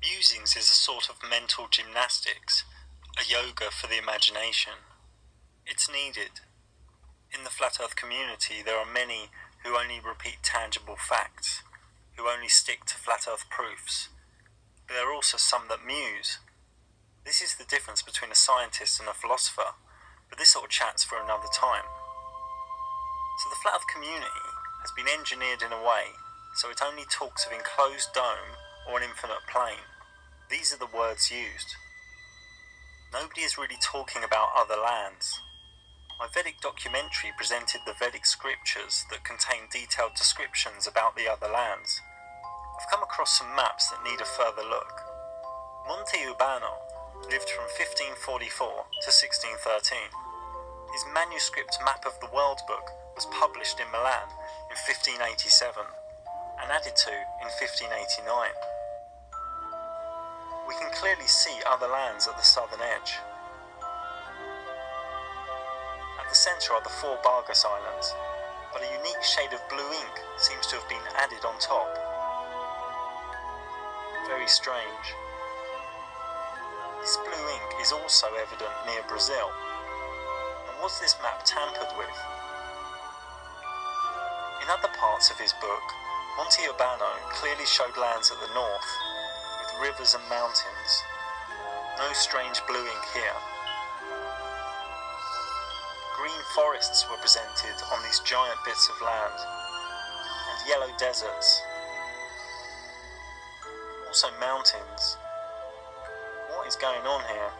Musings is a sort of mental gymnastics, a yoga for the imagination. It's needed. In the Flat Earth community, there are many who only repeat tangible facts, who only stick to Flat Earth proofs. But there are also some that muse. This is the difference between a scientist and a philosopher, but this sort of chat's for another time. So the Flat Earth community has been engineered in a way so it only talks of enclosed dome or an infinite plane. These are the words used. Nobody is really talking about other lands. My Vedic documentary presented the Vedic scriptures that contain detailed descriptions about the other lands. I've come across some maps that need a further look. Monte Urbano lived from 1544 to 1613. His manuscript map of the World Book was published in Milan in 1587 and added to in 1589. We can clearly see other lands at the southern edge. At the centre are the four Bargas Islands, but a unique shade of blue ink seems to have been added on top. Very strange. This blue ink is also evident near Brazil. And was this map tampered with? In other parts of his book, Monte Urbano clearly showed lands at the north, with rivers and mountains. No strange blue ink here. Green forests were presented on these giant bits of land, and yellow deserts. Also mountains. What is going on here?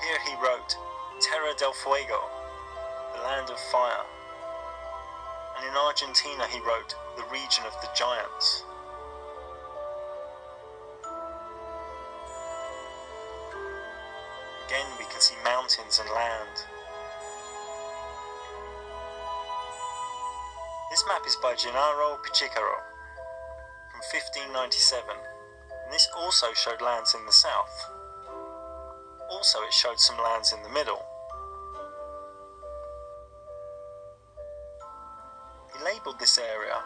Here he wrote, Terra del Fuego, the land of fire. And in Argentina he wrote, the region of the giants. Again we can see mountains and land. This map is by Gennaro Pichicaro from 1597, and this also showed lands in the south. Also it showed some lands in the middle. He labelled this area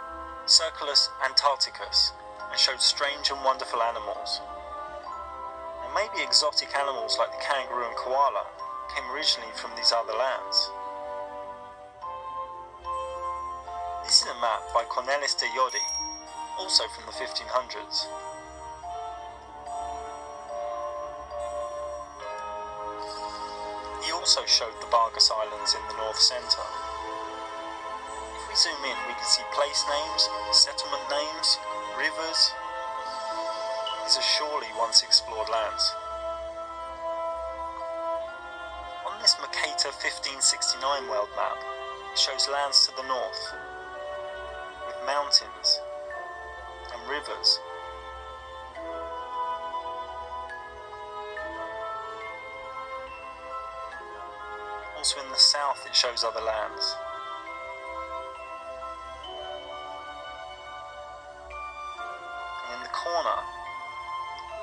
Circulus Antarcticus and showed strange and wonderful animals. And maybe exotic animals like the kangaroo and koala came originally from these other lands. This is a map by Cornelis de Jodi, also from the 1500s. He also showed the Bargas Islands in the north centre. If we zoom in, we can see place names, settlement names, rivers. These are surely once explored lands. On this Mercator 1569 world map, it shows lands to the north, with mountains and rivers. Also in the south it shows other lands. And in the corner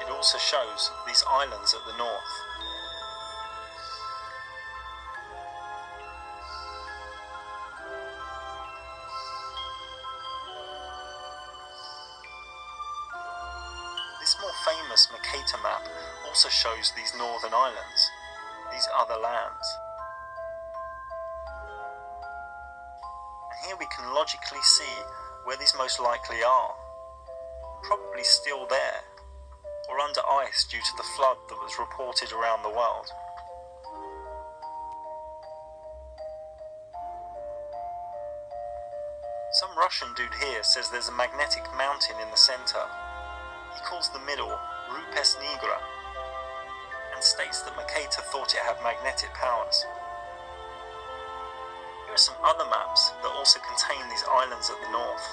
it also shows these islands at the north. This more famous Mercator map also shows these northern islands, these other lands. And here we can logically see where these most likely are. Probably still there, or under ice due to the flood that was reported around the world. Some Russian dude here says there's a magnetic mountain in the centre. He calls the middle Rupes Nigra, and states that Mercator thought it had magnetic powers. Here are some other maps that also contain these islands at the north.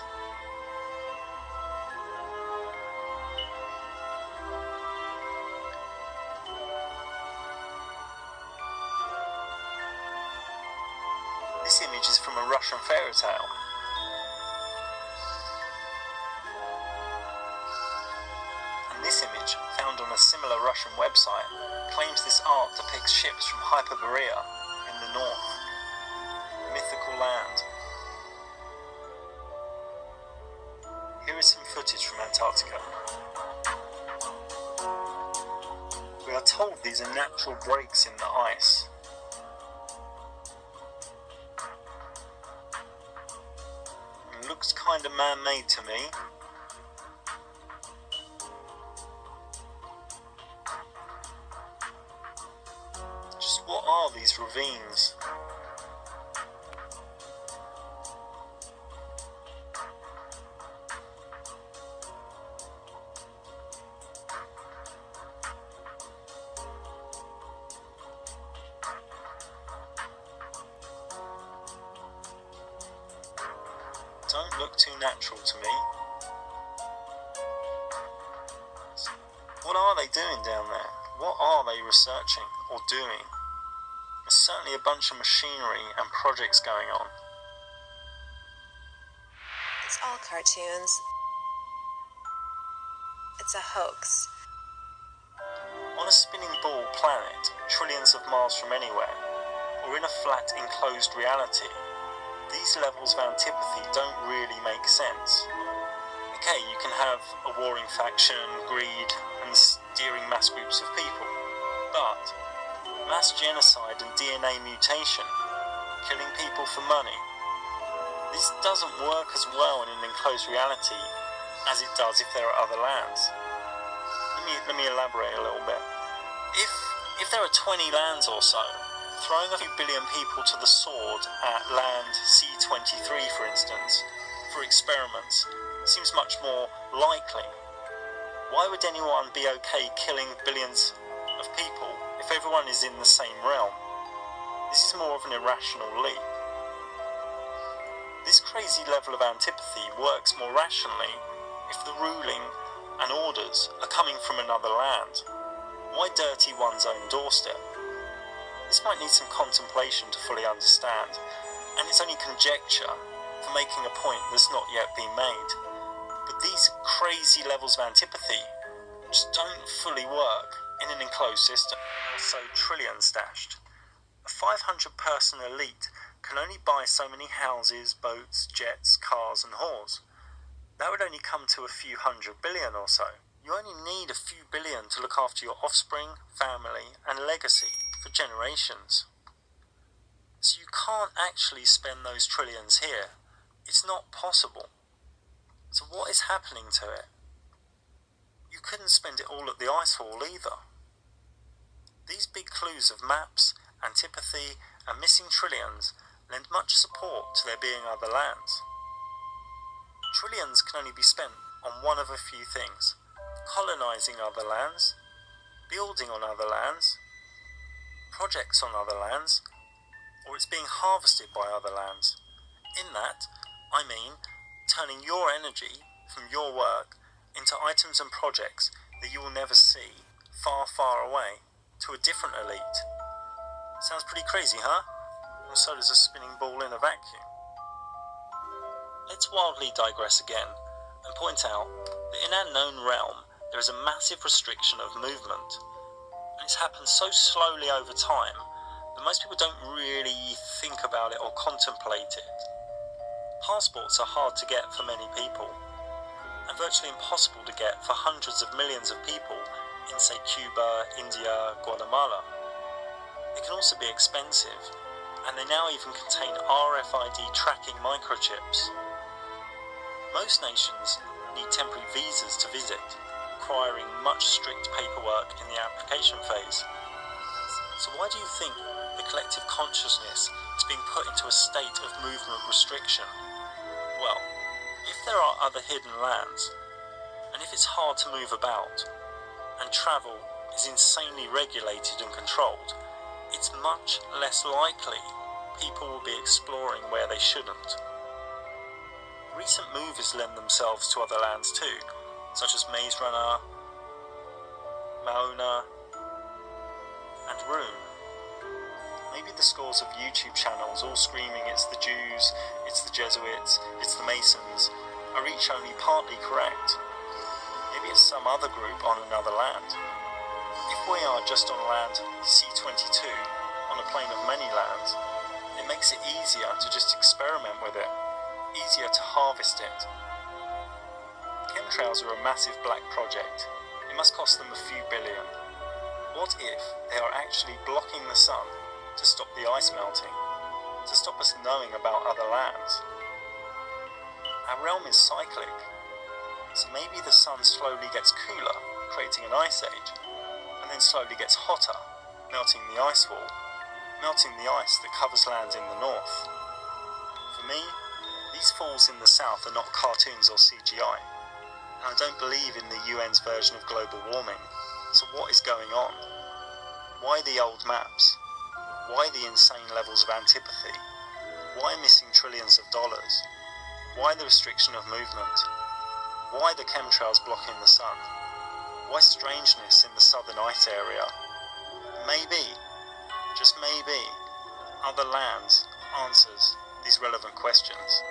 This image is from a Russian fairy tale. This image, found on a similar Russian website, claims this art depicts ships from Hyperborea in the north, mythical land. footage from Antarctica. We are told these are natural breaks in the ice. It looks kind of man-made to me. Just what are these ravines? Don't look too natural to me. What are they doing down there? What are they researching or doing? There's certainly a bunch of machinery and projects going on. It's all cartoons. It's a hoax. On a spinning ball planet, trillions of miles from anywhere, or in a flat enclosed reality, these levels of antipathy don't really make sense. Okay, you can have a warring faction, greed, and steering mass groups of people, but mass genocide and DNA mutation, killing people for money, this doesn't work as well in an enclosed reality as it does if there are other lands. Let me elaborate a little bit. If there are 20 lands or so, throwing a few billion people to the sword at land C23, for instance, for experiments, seems much more likely. Why would anyone be okay killing billions of people if everyone is in the same realm? This is more of an irrational leap. This crazy level of antipathy works more rationally if the ruling and orders are coming from another land. Why dirty one's own doorstep? This might need some contemplation to fully understand, and it's only conjecture for making a point that's not yet been made. But these crazy levels of antipathy just don't fully work in an enclosed system. Also, trillions stashed. A 500-person elite can only buy so many houses, boats, jets, cars and whores. That would only come to a few 100 billion or so. You only need a few billion to look after your offspring, family and legacy for generations. So you can't actually spend those trillions here. It's not possible. So what is happening to it? You couldn't spend it all at the icefall either. These big clues of maps, antipathy and missing trillions lend much support to there being other lands. Trillions can only be spent on one of a few things: colonising other lands, building on other lands, projects on other lands, or it's being harvested by other lands. In that, I mean turning your energy from your work into items and projects that you will never see, far, far away, to a different elite. Sounds pretty crazy, huh? Well, so does a spinning ball in a vacuum. Let's wildly digress again and point out that in our known realm there is a massive restriction of movement, and it's happened so slowly over time that most people don't really think about it or contemplate it. Passports are hard to get for many people, and virtually impossible to get for hundreds of millions of people in, say, Cuba, India, Guatemala. It can also be expensive, and they now even contain RFID tracking microchips. Most nations need temporary visas to visit, requiring much strict paperwork in the application phase. So why do you think the collective consciousness is being put into a state of movement restriction? Well, if there are other hidden lands, and if it's hard to move about, and travel is insanely regulated and controlled, it's much less likely people will be exploring where they shouldn't. Recent movies lend themselves to other lands too, such as Maze Runner, Mauna, and Room. Maybe the scores of YouTube channels all screaming it's the Jews, it's the Jesuits, it's the Masons, are each only partly correct. Maybe it's some other group on another land. If we are just on land C22, on a plane of many lands, it makes it easier to just experiment with it, easier to harvest it. chemtrails are a massive black project. It must cost them a few billion. What if they are actually blocking the sun to stop the ice melting, to stop us knowing about other lands? Our realm is cyclic, so maybe the sun slowly gets cooler, creating an ice age, and then slowly gets hotter, melting the ice wall, melting the ice that covers lands in the north. For me, these falls in the south are not cartoons or CGI, and I don't believe in the UN's version of global warming. So what is going on? Why the old maps? Why the insane levels of antipathy? Why missing trillions of dollars? Why the restriction of movement? Why the chemtrails blocking the sun? Why strangeness in the southern ice area? Maybe, just maybe, other lands answers these relevant questions.